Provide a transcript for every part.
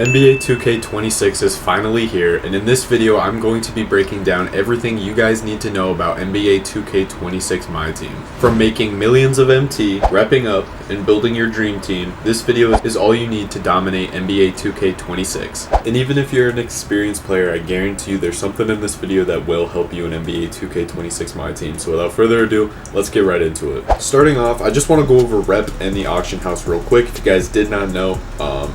NBA 2K26 is finally here, and in this video I'm going to be breaking down everything you guys need to know about NBA 2K26 Myteam. From making millions of MT, repping up, and building your dream team, this video is all you need to dominate NBA 2K26. And even if you're an experienced player, I guarantee you there's something in this video that will help you in NBA 2K26 Myteam. So without further ado, let's get right into it. Starting off, I just want to go over rep and the auction house real quick. If you guys did not know,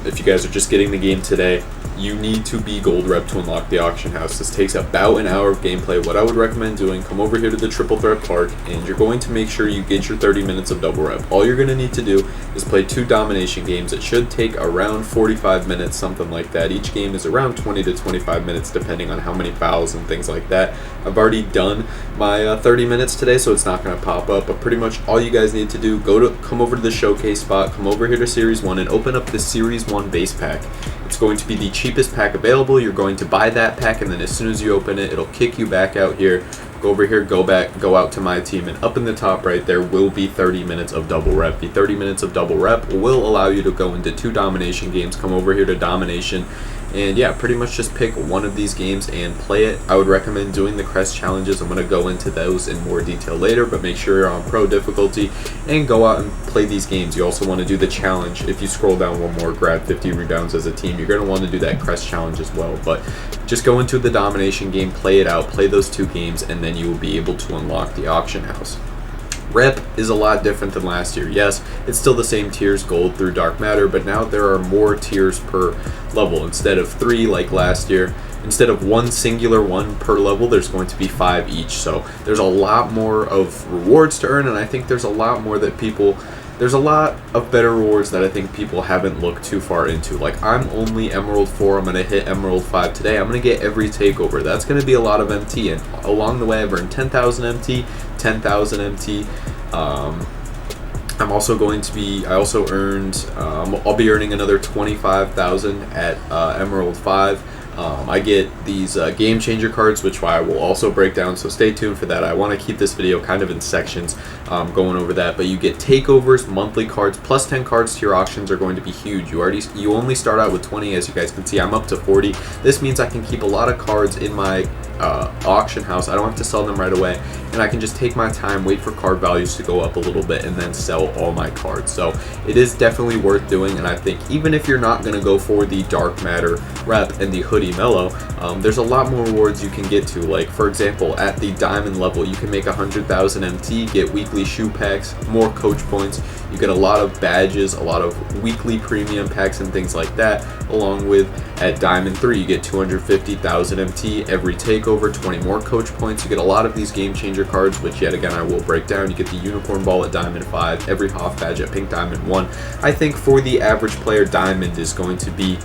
if you guys are just getting the game today, you need to be gold rep to unlock the auction house. This takes about an hour of gameplay. What I would recommend doing, come over here to the Triple Threat Park, and you're going to make sure you get your 30 minutes of double rep. All you're going to need to do is play 2 domination games. It should take around 45 minutes, something like that. Each game is around 20 to 25 minutes depending on how many fouls and things like that. I've already done my 30 minutes today, so it's not going to pop up, but pretty much all you guys need to do, come over to the showcase spot, come over here to Series 1 and open up the Series 1 base pack. It's going to be the cheapest pack available. You're going to buy that pack, and then as soon as you open it, it'll kick you back out here. Go over here, go back, go out to Myteam, and up in the top right there will be 30 minutes of double rep. The 30 minutes of double rep will allow you to go into 2 domination games. Come over here to domination, and yeah, pretty much just pick one of these games and play it. I would recommend doing the crest challenges. I'm going to go into those in more detail later, but make sure you're on pro difficulty and go out and play these games. You also want to do the challenge. If you scroll down one more, grab 50 rebounds as a team, you're going to want to do that crest challenge as well. But just go into the domination game, play it out, play those 2 games, and then you will be able to unlock the auction house. Rep is a lot different than last year. Yes, it's still the same tiers, gold through dark matter, but now there are more tiers per level. Instead of 3 like last year, instead of 1 singular one per level, there's going to be 5 each. So there's a lot more of rewards to earn, and I think there's a lot more that there's a lot of better rewards that I think people haven't looked too far into. Like, I'm only Emerald 4, I'm going to hit Emerald 5 today. I'm going to get every takeover. That's going to be a lot of MT, and along the way I've earned 10,000 MT, 10,000 MT. I also earned, I'll be earning another 25,000 at Emerald 5. I get these game changer cards, which I will also break down, so stay tuned for that. I want to keep this video kind of in sections, going over that. But you get takeovers, monthly cards, plus 10 cards to your auctions are going to be huge. You only start out with 20, as you guys can see. I'm up to 40. This means I can keep a lot of cards in my auction house. I don't have to sell them right away, and I can just take my time, wait for card values to go up a little bit, and then sell all my cards. So it is definitely worth doing, and I think even if you're not going to go for the dark matter rep and the hoodie mellow, there's a lot more rewards you can get to. Like, for example, at the diamond level, you can make 100,000 MT, get weekly shoe packs, more coach points. You get a lot of badges, a lot of weekly premium packs and things like that, along with at diamond 3 you get 250,000 MT every takeover, 20 more coach points. You get a lot of these game changer cards, which yet again I will break down. You get the unicorn ball at diamond 5, every Hoff badge at pink diamond 1. I think for the average player, diamond is going to be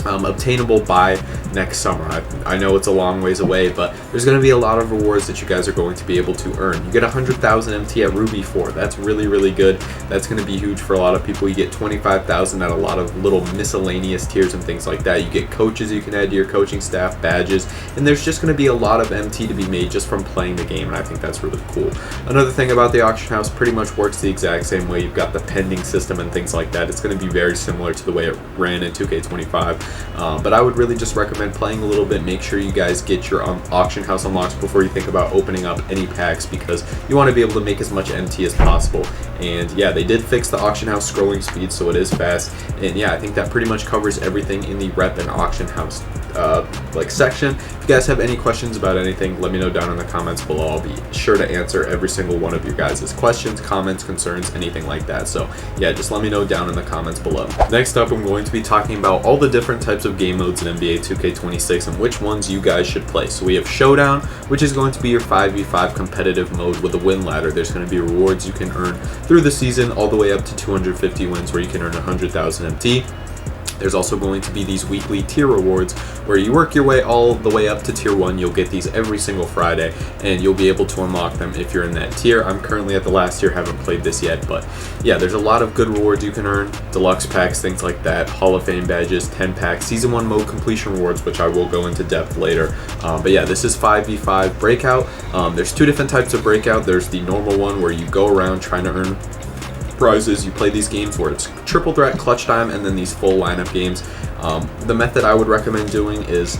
obtainable by next summer. I know it's a long ways away, but there's going to be a lot of rewards that you guys are going to be able to earn. You get 100,000 MT at Ruby 4. That's really, really good. That's going to be huge for a lot of people. You get 25,000 at a lot of little miscellaneous tiers and things like that. You get coaches you can add to your coaching staff, badges, and there's just going to be a lot of MT to be made just from playing the game, and I think that's really cool. Another thing about the auction house, pretty much works the exact same way. You've got the pending system and things like that. It's going to be very similar to the way it ran in 2K25. But I would really just recommend playing a little bit. Make sure you guys get your auction house unlocks before you think about opening up any packs, because you want to be able to make as much MT as possible. And yeah, they did fix the auction house scrolling speed, so it is fast. And yeah, I think that pretty much covers everything in the rep and auction house section. If you guys have any questions about anything, let me know down in the comments below. I'll be sure to answer every single one of your guys' questions, comments, concerns, anything like that. So yeah, just let me know down in the comments below. Next up, I'm going to be talking about all the different types of game modes in NBA 2K26 and which ones you guys should play. So we have Showdown, which is going to be your 5v5 competitive mode with a win ladder. There's going to be rewards you can earn through the season, all the way up to 250 wins, where you can earn 100,000 MT. There's also going to be these weekly tier rewards where you work your way all the way up to tier 1. You'll get these every single Friday, and you'll be able to unlock them if you're in that tier. I'm currently at the last tier, haven't played this yet, but yeah, there's a lot of good rewards you can earn. Deluxe packs, things like that, Hall of Fame badges, 10 packs, Season 1 mode completion rewards, which I will go into depth later. But yeah, this is 5v5 Breakout. There's 2 different types of Breakout. There's the normal one where you go around trying to earn prizes. You play these games where it's triple threat, clutch time, and then these full lineup games. The method I would recommend doing is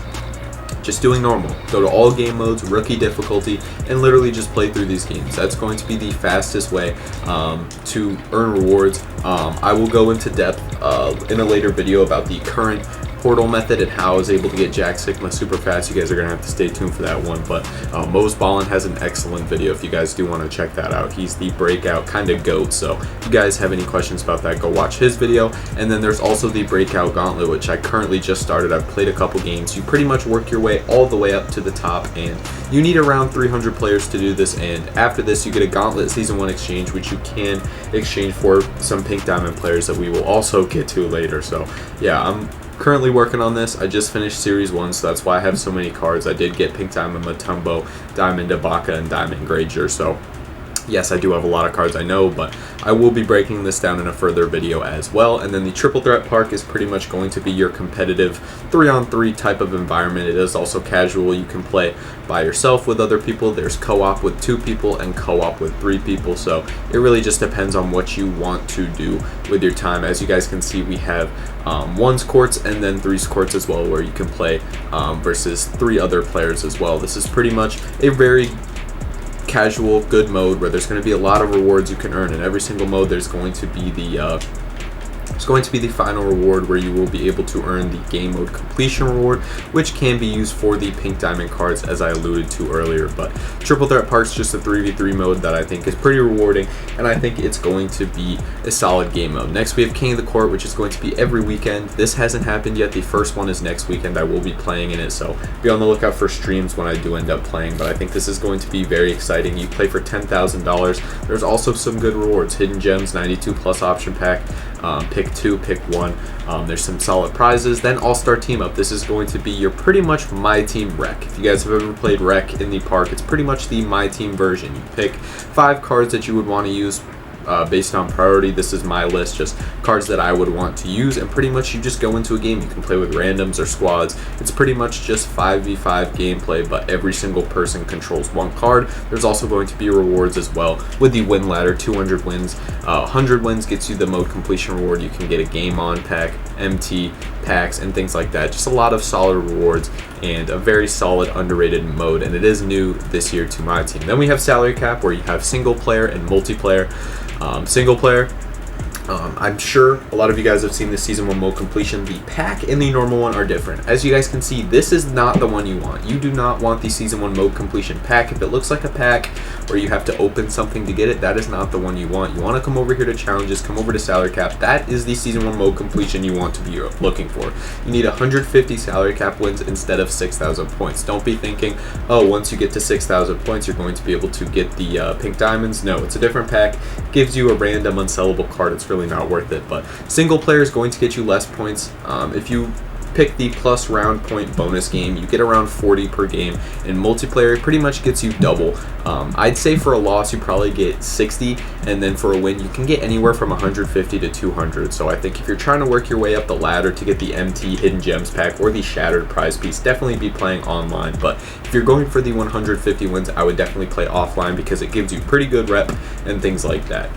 just doing normal. Go to all game modes, rookie difficulty, and literally just play through these games. That's going to be the fastest way to earn rewards. I will go into depth in a later video about the current portal method and how I was able to get Jack Sigma super fast. You guys are going to have to stay tuned for that one, but Mo's Ballin has an excellent video if you guys do want to check that out. He's the breakout kind of GOAT, so if you guys have any questions about that, go watch his video. And then there's also the breakout gauntlet, which I currently just started. I've played a couple games. You pretty much work your way all the way up to the top, and you need around 300 players to do this. And after this, you get a gauntlet season 1 exchange, which you can exchange for some pink diamond players that we will also get to later. So yeah, I'm currently working on this. I just finished series 1, so that's why I have so many cards. I did get pink diamond Mutombo, diamond Ibaka, and diamond Granger. So yes, I do have a lot of cards, I know, but I will be breaking this down in a further video as well. And then the triple threat park is pretty much going to be your competitive 3-on-3 type of environment. It is also casual. You can play by yourself with other people. There's co-op with 2 people and co-op with 3 people. So it really just depends on what you want to do with your time. As you guys can see, we have 1's courts and then 3's courts as well, where you can play versus 3 other players as well. This is pretty much a very casual, good mode where there's going to be a lot of rewards you can earn. In every single mode, there's going to be the final reward, where you will be able to earn the game mode completion reward, which can be used for the pink diamond cards, as I alluded to earlier. But triple threat park's just a 3v3 mode that I think is pretty rewarding, and I think it's going to be a solid game mode. Next, we have King of the Court, which is going to be every weekend. This hasn't happened yet. The first one is next weekend. I will be playing in it, so be on the lookout for streams when I do end up playing. But I think this is going to be very exciting. You play for $10,000. There's also some good rewards: hidden gems, 92 plus option pack, pick 2, pick 1. There's some solid prizes. Then all-star team up. This is going to be your pretty much Myteam Rec. If you guys have ever played Rec in the park, it's pretty much the Myteam version. You pick 5 cards that you would want to use based on priority. This is my list, just cards that I would want to use, and pretty much you just go into a game. You can play with randoms or squads. It's pretty much just 5v5 gameplay, but every single person controls 1 card. There's also going to be rewards as well with the win ladder. 200 wins, 100 wins gets you the mode completion reward. You can get a game on pack, MT packs, and things like that. Just a lot of solid rewards and a very solid underrated mode, and it is new this year to my team. Then we have salary cap, where you have single player and multiplayer. Single player, I'm sure a lot of you guys have seen the season 1 mode completion. The pack and the normal one are different. As you guys can see, this is not the one you want. You do not want the season 1 mode completion pack. If it looks like a pack where you have to open something to get it, that is not the one you want. You want to come over here to challenges, come over to salary cap. That is the season 1 mode completion you want to be looking for. You need 150 salary cap wins instead of 6,000 points. Don't be thinking, oh, once you get to 6,000 points, you're going to be able to get the pink diamonds. No, it's a different pack. Gives you a random unsellable card. It's really not worth it. But single player is going to get you less points. If you pick the plus round point bonus game, you get around 40 per game. And multiplayer pretty much gets you double. I'd say for a loss you probably get 60, and then for a win you can get anywhere from 150 to 200. So I think if you're trying to work your way up the ladder to get the MT hidden gems pack or the shattered prize piece, definitely be playing online. But if you're going for the 150 wins, I would definitely play offline, because it gives you pretty good rep and things like that.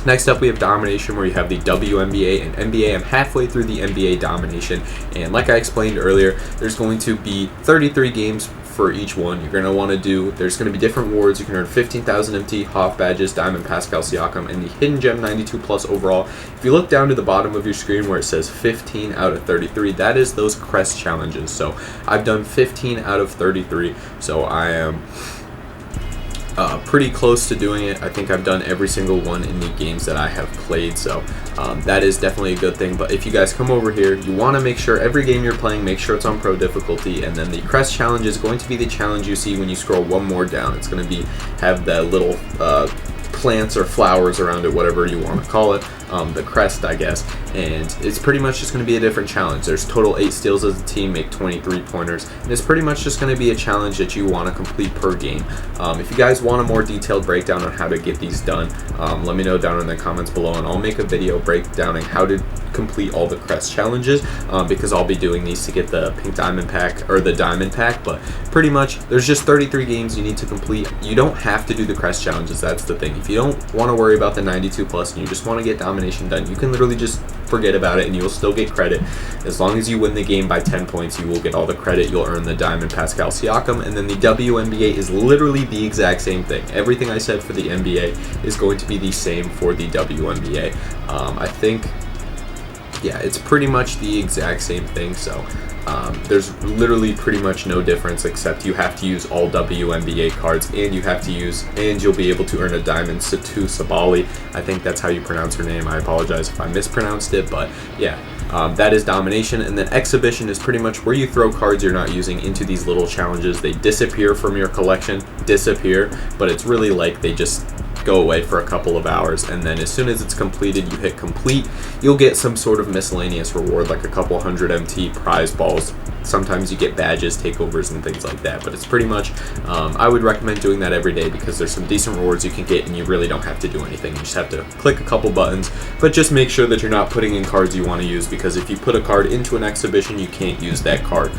Next up, we have Domination, where you have the WNBA and NBA. I'm halfway through the NBA Domination, and like I explained earlier, there's going to be 33 games for each one. You're going to want to do, there's going to be different awards. You can earn 15,000 MT, Hoff badges, Diamond Pascal Siakam, and the Hidden Gem 92 plus overall. If you look down to the bottom of your screen where it says 15 out of 33, that is those crest challenges. So I've done 15 out of 33, so I am pretty close to doing it. I think I've done every single one in the games that I have played, so that is definitely a good thing. But if you guys come over here, you want to make sure every game you're playing, make sure it's on pro difficulty. And then the crest challenge is going to be the challenge you see when you scroll one more down. It's going to be have that little plants or flowers around it, whatever you want to call it, the crest, I guess. and it's pretty much just going to be a different challenge. There's total 8 steals as a team, make 23 pointers, and it's pretty much just going to be a challenge that you want to complete per game. If you guys want a more detailed breakdown on how to get these done, let me know down in the comments below, and I'll make a video breakdowning how to complete all the crest challenges, because I'll be doing these to get the pink diamond pack or the diamond pack. But pretty much there's just 33 games you need to complete. You don't have to do the crest challenges, that's the thing. If you don't want to worry about the 92 plus and you just want to get domination done, you can literally just forget about it and you'll still get credit. As long as you win the game by 10 points, you will get all the credit. You'll earn the diamond Pascal Siakam, and then the WNBA is literally the exact same thing. Everything I said for the NBA is going to be the same for the WNBA. I think, yeah, it's pretty much the exact same thing. So there's literally pretty much no difference, except you have to use all WNBA cards, and you'll be able to earn a diamond Satu Sabali. I think that's how you pronounce her name. I apologize if I mispronounced it, but yeah. That is domination, and then exhibition is pretty much where you throw cards you're not using into these little challenges. They disappear from your collection, but it's really like they just go away for a couple of hours, and then as soon as it's completed, you hit complete. You'll get some sort of miscellaneous reward, like a couple hundred MT prize balls. Sometimes you get badges, takeovers, and things like that, but it's pretty much, I would recommend doing that every day because there's some decent rewards you can get, and you really don't have to do anything. You just have to click a couple buttons, but just make sure that you're not putting in cards you want to use, because if you put a card into an exhibition, you can't use that card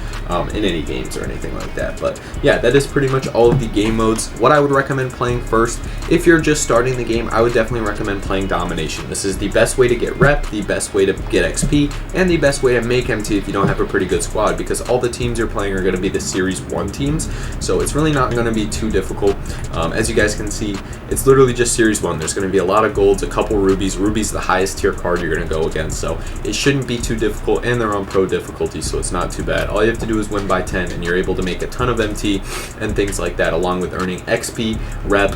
in any games or anything like that. But yeah, that is pretty much all of the game modes. What I would recommend playing first, if you're just starting the game, I would definitely recommend playing domination. This is the best way to get rep, the best way to get XP, and the best way to make MT if you don't have a pretty good squad, because all the teams you're playing are going to be the Series 1 teams, so it's really not going to be too difficult. As you guys can see, it's literally just Series 1. There's going to be a lot of golds, a couple rubies. Ruby's the highest tier card you're going to go against, so it shouldn't be too difficult, and they're on pro difficulty, so it's not too bad. All you have to do is win by 10, and you're able to make a ton of MT and things like that, along with earning XP, rep,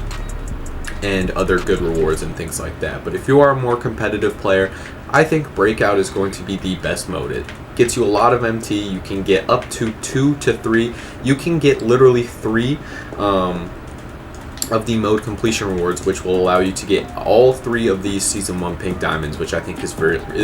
and other good rewards and things like that. But if you are a more competitive player, I think Breakout is going to be the best mode. It gets you a lot of MT. You can get up to 2 to 3. You can get literally 3 of the mode completion rewards, which will allow you to get all 3 of these Season 1 pink diamonds, which I think is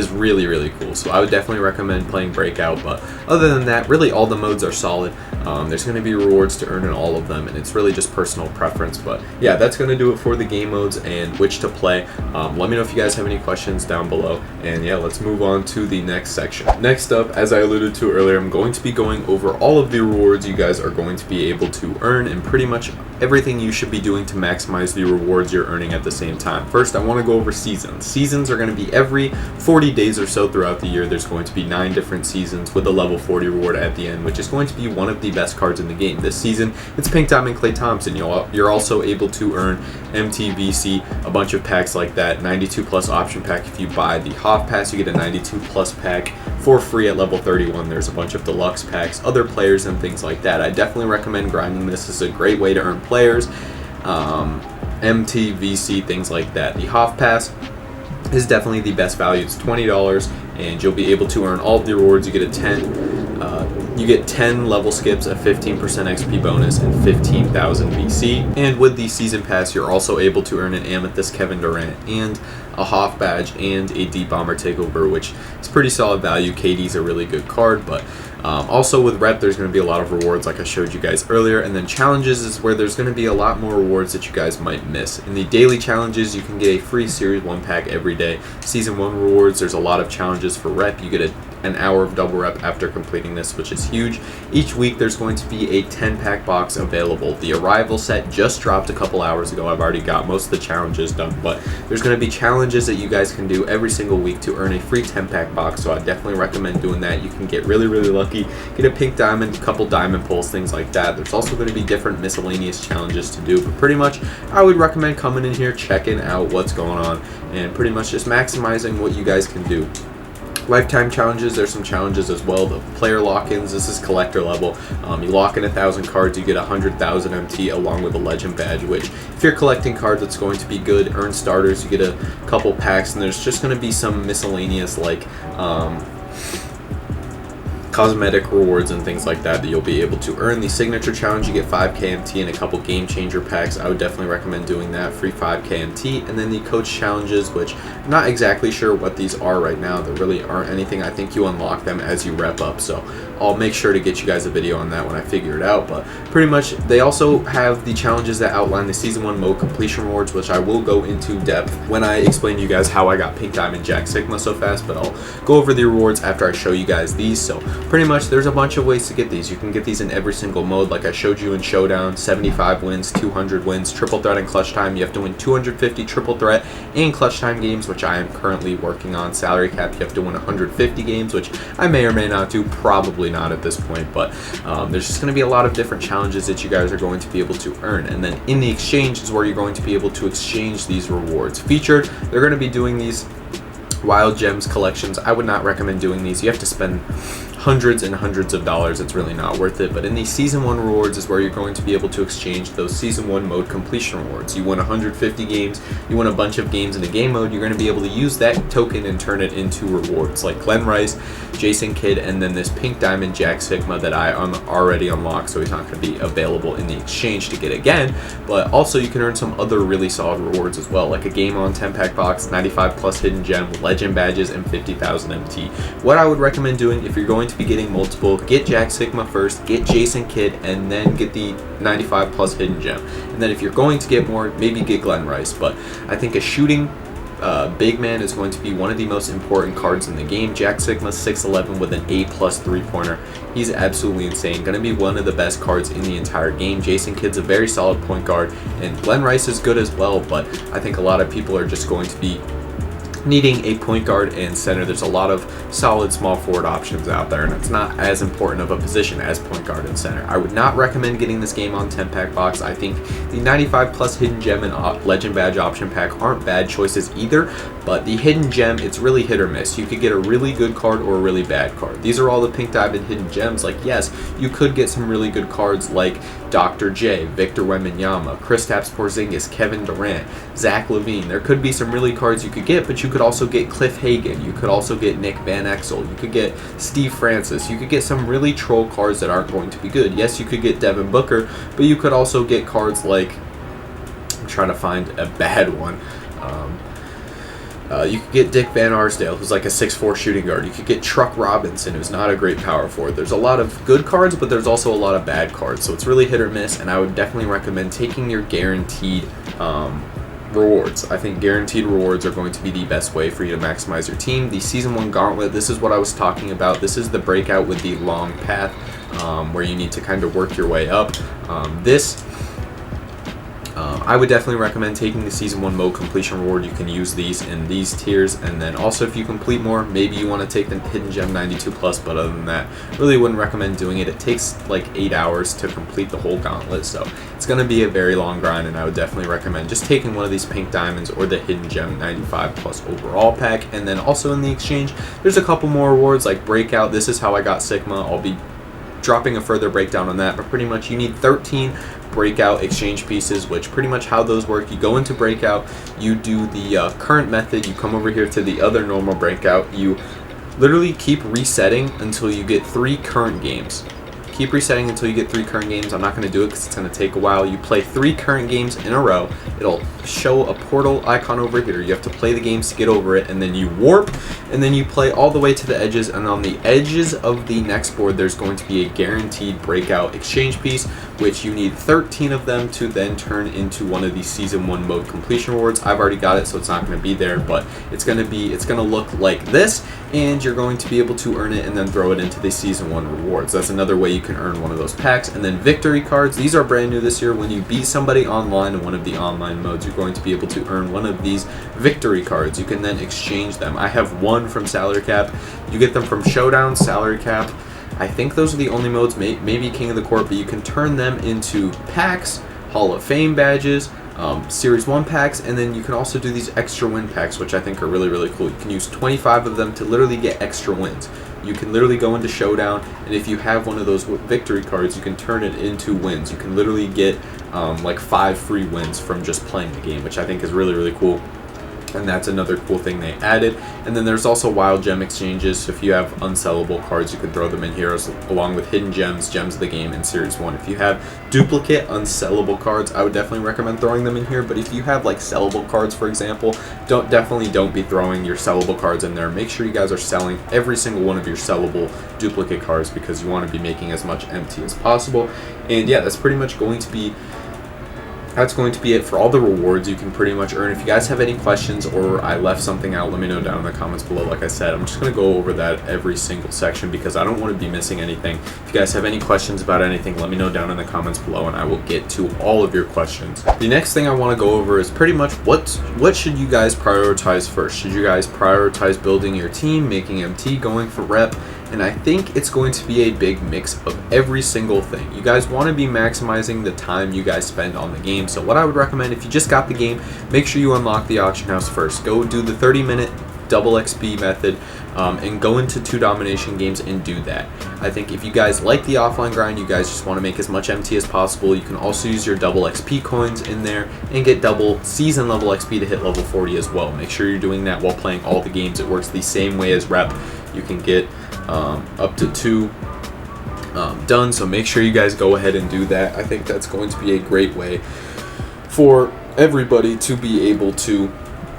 really, really cool. So I would definitely recommend playing Breakout, but other than that, really all the modes are solid. There's going to be rewards to earn in all of them, and it's really just personal preference. But yeah, that's going to do it for the game modes and which to play. Let me know if you guys have any questions down below, and yeah, let's move on to the next section. Next up, as I alluded to earlier, I'm going to be going over all of the rewards you guys are going to be able to earn, and pretty much everything you should be doing to maximize the rewards you're earning at the same time. First, I want to go over seasons. Seasons are going to be every 40 days or so throughout the year. There's going to be 9 different seasons with a level 40 reward at the end, which is going to be one of the best cards in the game. This season, it's Pink Diamond Klay Thompson. You're also able to earn MTVC, a bunch of packs like that. 92 plus option pack. If you buy the Hoff Pass, you get a 92 plus pack for free at level 31. There's a bunch of deluxe packs, other players, and things like that. I definitely recommend grinding this. This is a great way to earn players, MTVC, things like that. The Hoff Pass is definitely the best value. It's $20, and you'll be able to earn all of the rewards. You get a 10 level skips, a 15% XP bonus, and 15,000 VC. And with the season pass, you're also able to earn an Amethyst Kevin Durant and a Hoff badge and a Deep Bomber takeover, which is pretty solid value. KD's a really good card, but also with rep, there's going to be a lot of rewards like I showed you guys earlier, and then challenges is where there's going to be a lot more rewards that you guys might miss. In the daily challenges, you can get a free Series 1 pack every day. Season 1 rewards, there's a lot of challenges for rep. You get an hour of double rep after completing this, which is huge. Each week there's going to be a 10-pack box available. The arrival set just dropped a couple hours ago. I've already got most of the challenges done, but there's going to be challenges that you guys can do every single week to earn a free 10-pack box, so I definitely recommend doing that. You can get really, really lucky, get a pink diamond, a couple diamond pulls, things like that. There's also going to be different miscellaneous challenges to do, but pretty much I would recommend coming in here, checking out what's going on, and pretty much just maximizing what you guys can do. Lifetime challenges, there's some challenges as well. The player lock-ins, this is collector level. You lock in 1,000 cards, you get 100,000 MT along with a legend badge, which if you're collecting cards, it's going to be good. Earn starters, you get a couple packs, and there's just going to be some miscellaneous like cosmetic rewards and things like that you'll be able to earn. The signature challenge, you get 5k MT and a couple game changer packs. I would definitely recommend doing that, free 5k MT. And then the coach challenges, which I'm not exactly sure what these are right now. There really aren't anything. I think you unlock them as you rep up, so I'll make sure to get you guys a video on that when I figure it out. But pretty much they also have the challenges that outline the season 1 mode completion rewards, which I will go into depth when I explain to you guys how I got Pink Diamond Jack Sigma so fast, but I'll go over the rewards after I show you guys these. So pretty much there's a bunch of ways to get these. You can get these in every single mode like I showed you in Showdown. 75 wins, 200 wins, triple threat and clutch time. You have to win 250 triple threat and clutch time games, which I am currently working on. Salary cap, you have to win 150 games, which I may or may not do, probably not at this point, but there's just going to be a lot of different challenges that you guys are going to be able to earn. And then in the exchange is where you're going to be able to exchange these rewards. Featured, they're going to be doing these wild gems collections. I would not recommend doing these. You have to spend hundreds and hundreds of dollars. It's really not worth it. But in the season 1 rewards is where you're going to be able to exchange those season 1 mode completion rewards. You win 150 games, you win a bunch of games in a game mode, you're going to be able to use that token and turn it into rewards like Glenn Rice, Jason Kidd, and then this Pink Diamond Jack Sigma that I already unlocked, so he's not going to be available in the exchange to get again. But also you can earn some other really solid rewards as well, like a game on 10-pack box, 95 plus hidden gem, legend badges, and 50,000 MT. What I would recommend doing if you're going to be getting multiple, get Jack Sigma first, get Jason Kidd, and then get the 95 plus hidden gem. And then if you're going to get more, maybe get Glenn Rice. But I think a shooting big man is going to be one of the most important cards in the game. Jack Sigma 6'11" with an A+ 3-pointer. He's absolutely insane. Going to be one of the best cards in the entire game. Jason Kidd's a very solid point guard, and Glenn Rice is good as well, but I think a lot of people are just going to be needing a point guard and center. There's a lot of solid small forward options out there, and it's not as important of a position as point guard and center. I would not recommend getting this game on 10-pack box. I think the 95 plus hidden gem and legend badge option pack aren't bad choices either, but the hidden gem, it's really hit or miss. You could get a really good card or a really bad card. These are all the Pink Diamond hidden gems. Like, yes, you could get some really good cards like Dr. J, Victor Wembanyama, Kristaps Porzingis, Kevin Durant, Zach LaVine. There could be some really cards you could get, but you could also get Cliff Hagan. You could also get Nick Van Exel. You could get Steve Francis. You could get some really troll cards that aren't going to be good. Yes, you could get Devin Booker, but you could also get cards like, I'm trying to find a bad one. You could get Dick Van Arsdale, who's like a 6'4" shooting guard. You could get Truck Robinson, who's not a great power forward. There's a lot of good cards, but there's also a lot of bad cards. So it's really hit or miss, and I would definitely recommend taking your guaranteed rewards. I think guaranteed rewards are going to be the best way for you to maximize your team. The Season 1 Gauntlet, this is what I was talking about. This is the breakout with the long path where you need to kind of work your way up. I would definitely recommend taking the Season 1 mode completion reward. You can use these in these tiers, and then also if you complete more, maybe you want to take the Hidden Gem 92 plus, but other than that, really wouldn't recommend doing it. It takes like 8 hours to complete the whole gauntlet, so it's going to be a very long grind, and I would definitely recommend just taking one of these Pink Diamonds or the Hidden Gem 95 plus overall pack. And then also in the exchange, there's a couple more rewards like Breakout. This is how I got Sigma. I'll be dropping a further breakdown on that, but pretty much you need 13 breakout exchange pieces, which pretty much how those work. You go into breakout, you do the current method, you come over here to the other normal breakout, you literally keep resetting until you get 3 current games. Keep resetting until you get 3 current games. I'm not going to do it because it's going to take a while. You play 3 current games in a row. It'll show a portal icon over here. You have to play the games to get over it, and then you warp, and then you play all the way to the edges, and on the edges of the next board there's going to be a guaranteed breakout exchange piece, which you need 13 of them to then turn into one of these Season 1 mode completion rewards. I've already got it, so it's not going to be there, but it's going to look like this, and you're going to be able to earn it and then throw it into the Season 1 rewards. That's another way you can earn one of those packs. And then victory cards, these are brand new this year. When you beat somebody online in one of the online modes, you're going to be able to earn one of these victory cards. You can then exchange them. I have one from Salary Cap. You get them from Showdown, Salary Cap. I think those are the only modes, maybe King of the Court, but you can turn them into packs, Hall of Fame badges, Series 1 packs, and then you can also do these extra win packs, which I think are really, really cool. You can use 25 of them to literally get extra wins. You can literally go into Showdown, and if you have one of those victory cards, you can turn it into wins. You can literally get like 5 free wins from just playing the game, which I think is really, really cool. and that's another cool thing they added. And then there's also wild gem exchanges, so if you have unsellable cards, you can throw them in here along with hidden gems, gems of the game, and series 1. If you have duplicate unsellable cards, I would definitely recommend throwing them in here. But if you have like sellable cards, for example, don't be throwing your sellable cards in there. Make sure you guys are selling every single one of your sellable duplicate cards, because you want to be making as much MT as possible. And yeah, that's pretty much going to be it for all the rewards you can pretty much earn. If you guys have any questions or I left something out, let me know down in the comments below. Like I said, I'm just going to go over that every single section because I don't want to be missing anything. If you guys have any questions about anything, let me know down in the comments below and I will get to all of your questions. The next thing I want to go over is pretty much what should you guys prioritize first? Should you guys prioritize building your team, making MT, going for rep? And I think it's going to be a big mix of every single thing. You guys want to be maximizing the time you guys spend on the game. So what I would recommend, if you just got the game, make sure you unlock the auction house first. Go do the 30-minute double XP method and go into 2 domination games and do that. I think if you guys like the offline grind, you guys just want to make as much MT as possible, you can also use your double XP coins in there and get double season level XP to hit level 40 as well. Make sure you're doing that while playing all the games. It works the same way as rep. You can get up to 2 done, so make sure you guys go ahead and do that. I think that's going to be a great way for everybody to be able to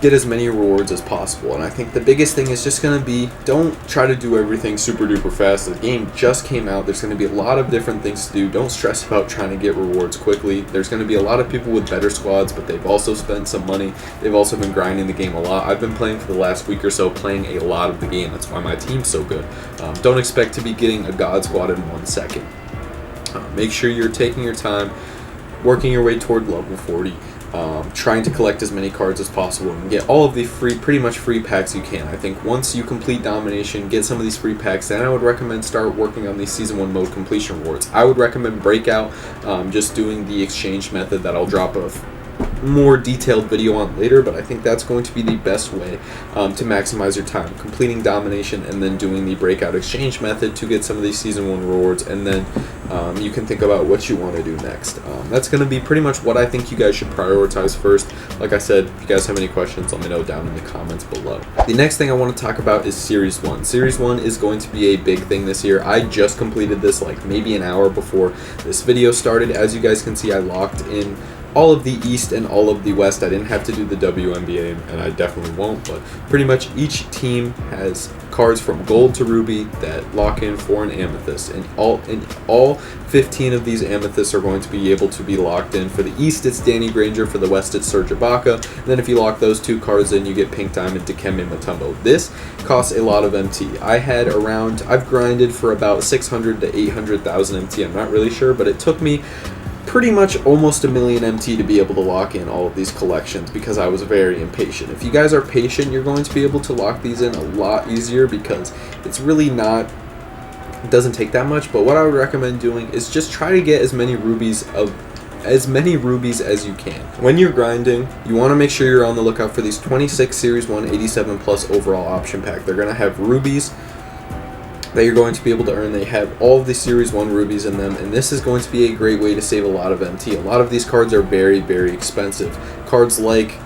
get as many rewards as possible. And I think the biggest thing is just going to be, don't try to do everything super duper fast. The game just came out. There's going to be a lot of different things to do. Don't stress about trying to get rewards quickly. There's going to be a lot of people with better squads, but they've also spent some money. They've also been grinding the game a lot. I've been playing for the last week or so, playing a lot of the game. That's why my team's so good. Don't expect to be getting a god squad in 1 second. Make sure you're taking your time, working your way toward level 40. Trying to collect as many cards as possible and get all of the pretty much free packs you can. I think once you complete domination, get some of these free packs, then I would recommend start working on these season 1 mode completion rewards. I would recommend breakout, just doing the exchange method that I'll drop a more detailed video on later, but I think that's going to be the best way to maximize your time, completing domination and then doing the breakout exchange method to get some of these season 1 rewards, and then you can think about what you want to do next. That's going to be pretty much what I think you guys should prioritize first. Like I said, if you guys have any questions, let me know down in the comments below. The next thing I want to talk about is Series 1. Series 1 is going to be a big thing this year. I just completed this like maybe an hour before this video started. As you guys can see, I locked in all of the East and all of the West. I didn't have to do the WNBA, and I definitely won't, but pretty much each team has cards from Gold to Ruby that lock in for an Amethyst, and all 15 of these Amethysts are going to be able to be locked in. For the East, it's Danny Granger. For the West, it's Serge Ibaka. And then if you lock those 2 cards in, you get Pink Diamond Dikembe Mutombo. This costs a lot of MT. I've grinded for about 600 to 800,000 MT. I'm not really sure, but it took me pretty much almost a million MT to be able to lock in all of these collections because I was very impatient. If you guys are patient, you're going to be able to lock these in a lot easier because it's really not, it doesn't take that much. But what I would recommend doing is just try to get as many rubies as you can. When you're grinding, you want to make sure you're on the lookout for these 26 Series 1 87 plus overall option pack. They're going to have rubies that you're going to be able to earn. They have all of the Series 1 rubies in them, and this is going to be a great way to save a lot of MT. A lot of these cards are very, very expensive. Cards like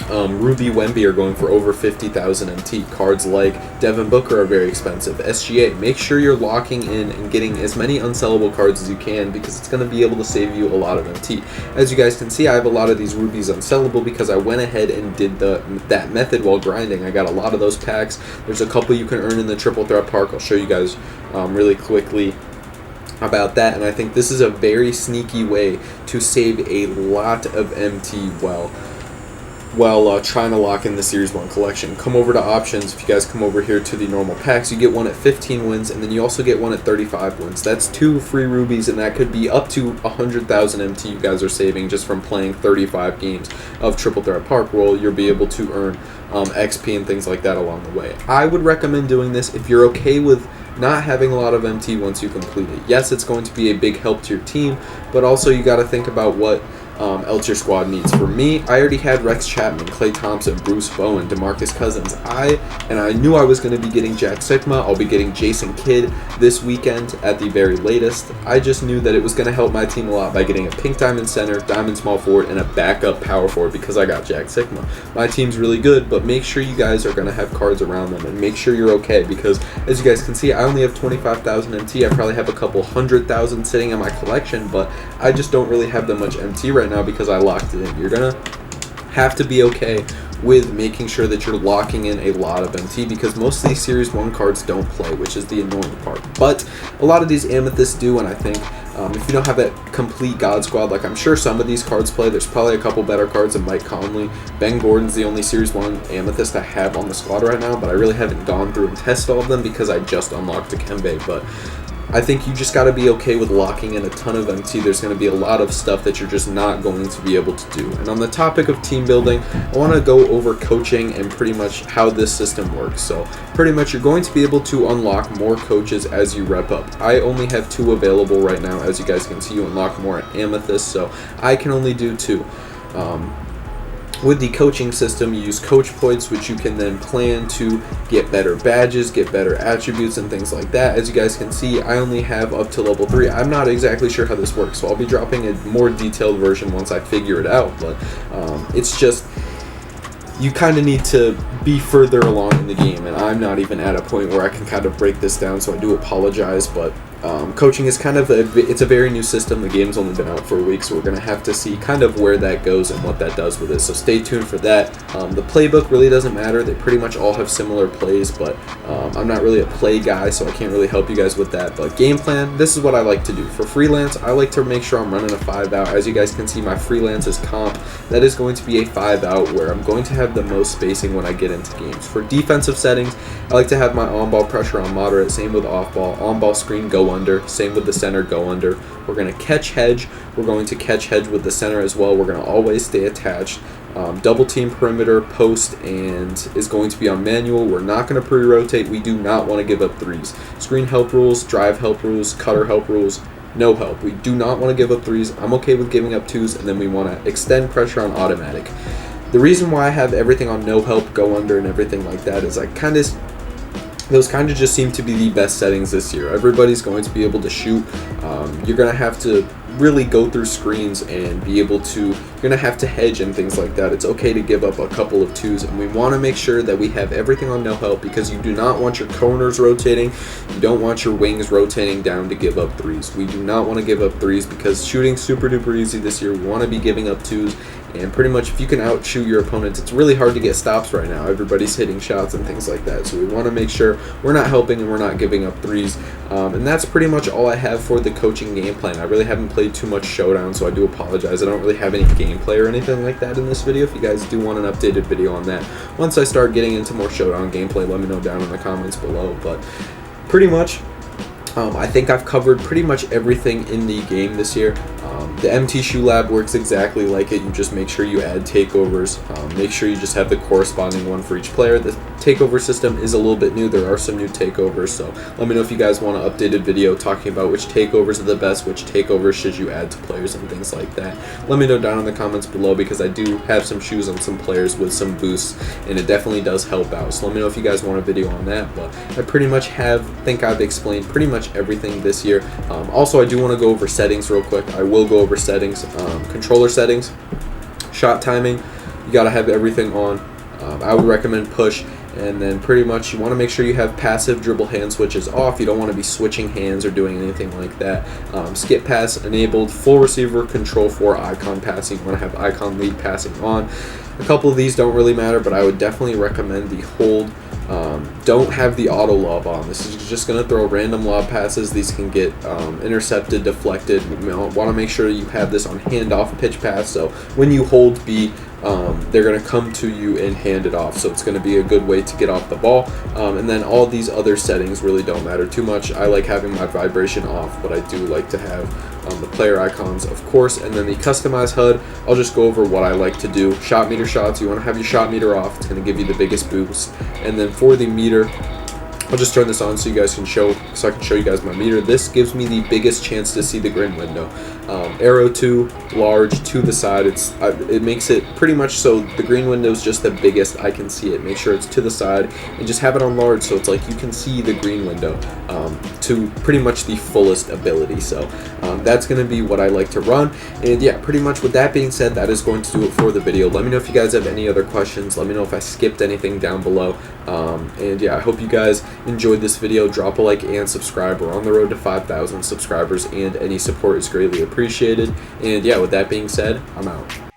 Ruby Wemby are going for over 50,000 MT. Cards like Devin Booker are very expensive. SGA, make sure you're locking in and getting as many unsellable cards as you can because it's going to be able to save you a lot of MT. As you guys can see, I have a lot of these rubies unsellable because I went ahead and did that method while grinding. I got a lot of those packs. There's a couple you can earn in the Triple Threat Park. I'll show you guys really quickly about that, and I think this is a very sneaky way to save a lot of MT while trying to lock in the Series 1 collection. Come over to options. If you guys come over here to the normal packs, you get one at 15 wins, and then you also get one at 35 wins. That's 2 free rubies, and that could be up to 100,000 MT you guys are saving just from playing 35 games of Triple Threat Park, where you'll be able to earn XP and things like that along the way. I would recommend doing this if you're okay with not having a lot of MT once you complete it. Yes, it's going to be a big help to your team, but also you got to think about what else your squad needs. For me, I already had Rex Chapman, Klay Thompson, Bruce Bowen, DeMarcus Cousins. I knew I was going to be getting Jack Sigma. I'll be getting Jason Kidd this weekend at the very latest. I just knew that it was going to help my team a lot by getting a pink diamond center, diamond small forward, and a backup power forward because I got Jack Sigma. My team's really good, but make sure you guys are going to have cards around them and make sure you're okay because as you guys can see, I only have 25,000 MT. I probably have a couple 100,000 sitting in my collection, but I just don't really have that much MT right now because I locked it in. You're gonna have to be okay with making sure that you're locking in a lot of MT because most of these Series 1 cards don't play, which is the annoying part. But a lot of these Amethysts do, and I think if you don't have that complete God Squad, like I'm sure some of these cards play, there's probably a couple better cards than Mike Conley. Ben Gordon's the only Series 1 Amethyst I have on the squad right now, but I really haven't gone through and tested all of them because I just unlocked Dikembe. But I think you just got to be okay with locking in a ton of MT. There's going to be a lot of stuff that you're just not going to be able to do. And on the topic of team building, I want to go over coaching and pretty much how this system works. So pretty much you're going to be able to unlock more coaches as you rep up. I only have 2 available right now. As you guys can see, you unlock more at Amethyst, so I can only do 2. With the coaching system, you use coach points, which you can then plan to get better badges, get better attributes, and things like that. As you guys can see, I only have up to level 3. I'm not exactly sure how this works, so I'll be dropping a more detailed version once I figure it out. But it's just, you kind of need to be further along in the game, and I'm not even at a point where I can kind of break this down, so I do apologize. But coaching is kind of it's a very new system. The game's only been out for a week, so we're going to have to see kind of where that goes and what that does with it. So stay tuned for that. The playbook really doesn't matter. They pretty much all have similar plays, but I'm not really a play guy, so I can't really help you guys with that. But game plan, this is what I like to do. For freelance, I like to make sure I'm running a 5-out. As you guys can see, my freelance is comp. That is going to be a 5-out where I'm going to have the most spacing when I get into games. For defensive settings, I like to have my on-ball pressure on moderate, same with off-ball, on-ball screen go under, same with the center go under. We're going to catch hedge. We're going to catch hedge with the center as well. We're going to always stay attached. Double team perimeter, post, and is going to be on manual. We're not going to pre-rotate. We do not want to give up 3s. Screen help rules, drive help rules, cutter help rules, no help. We do not want to give up 3s. I'm okay with giving up 2s, and then we want to extend pressure on automatic. The reason why I have everything on no help, go under, and everything like that is those kind of just seem to be the best settings this year. Everybody's going to be able to shoot. You're going to have to really go through screens and be able to, you're going to have to hedge and things like that. It's okay to give up a couple of 2s, and we want to make sure that we have everything on no help because you do not want your corners rotating. You don't want your wings rotating down to give up 3s. We do not want to give up 3s because shooting super duper easy this year. We want to be giving up 2s. And pretty much if you can outshoot your opponents, it's really hard to get stops right now. Everybody's hitting shots and things like that. So we want to make sure we're not helping and we're not giving up 3s. And that's pretty much all I have for the coaching game plan. I really haven't played too much Showdown, so I do apologize. I don't really have any gameplay or anything like that in this video. If you guys do want an updated video on that, once I start getting into more Showdown gameplay, let me know down in the comments below. But pretty much, I think I've covered pretty much everything in the game this year. The MT Shoe Lab works exactly like it. You just make sure you add takeovers. Make sure you just have the corresponding one for each player. The takeover system is a little bit new. There are some new takeovers, so let me know if you guys want an updated video talking about which takeovers are the best, which takeovers should you add to players and things like that. Let me know down in the comments below because I do have some shoes on some players with some boosts, and it definitely does help out. So let me know if you guys want a video on that, but I pretty much think I've explained pretty much everything this year. Also, I do want to go over settings real quick. I will go over settings, controller settings, shot timing. You got to have everything on. I would recommend push, and then pretty much you want to make sure you have passive dribble hand switches off. You don't want to be switching hands or doing anything like that. Skip pass enabled, full receiver control for icon passing. You want to have icon lead passing on. A couple of these don't really matter, but I would definitely recommend the hold. Don't have the auto lob on. This is just going to throw random lob passes. These can get intercepted, deflected. You want to make sure you have this on handoff pitch pass, so when you hold B, they're going to come to you and hand it off, so it's going to be a good way to get off the ball. And then all these other settings really don't matter too much. I like having my vibration off, but I do like to have the player icons, of course. And then the customized HUD, I'll just go over what I like to do. Shot meter shots, you want to have your shot meter off. It's going to give you the biggest boost. And then for the meter, I'll just turn this on so you guys can I can show you guys my meter. This gives me the biggest chance to see the green window. Arrow to large to the side. It makes it pretty much so the green window is just the biggest I can see it. Make sure it's to the side and just have it on large so it's like you can see the green window to pretty much the fullest ability. So that's going to be what I like to run. And yeah, pretty much with that being said, that is going to do it for the video. Let me know if you guys have any other questions. Let me know if I skipped anything down below. And yeah, I hope you guys enjoyed this video. Drop a like and subscribe. We're on the road to 5,000 subscribers, and any support is greatly appreciated. And yeah, with that being said, I'm out.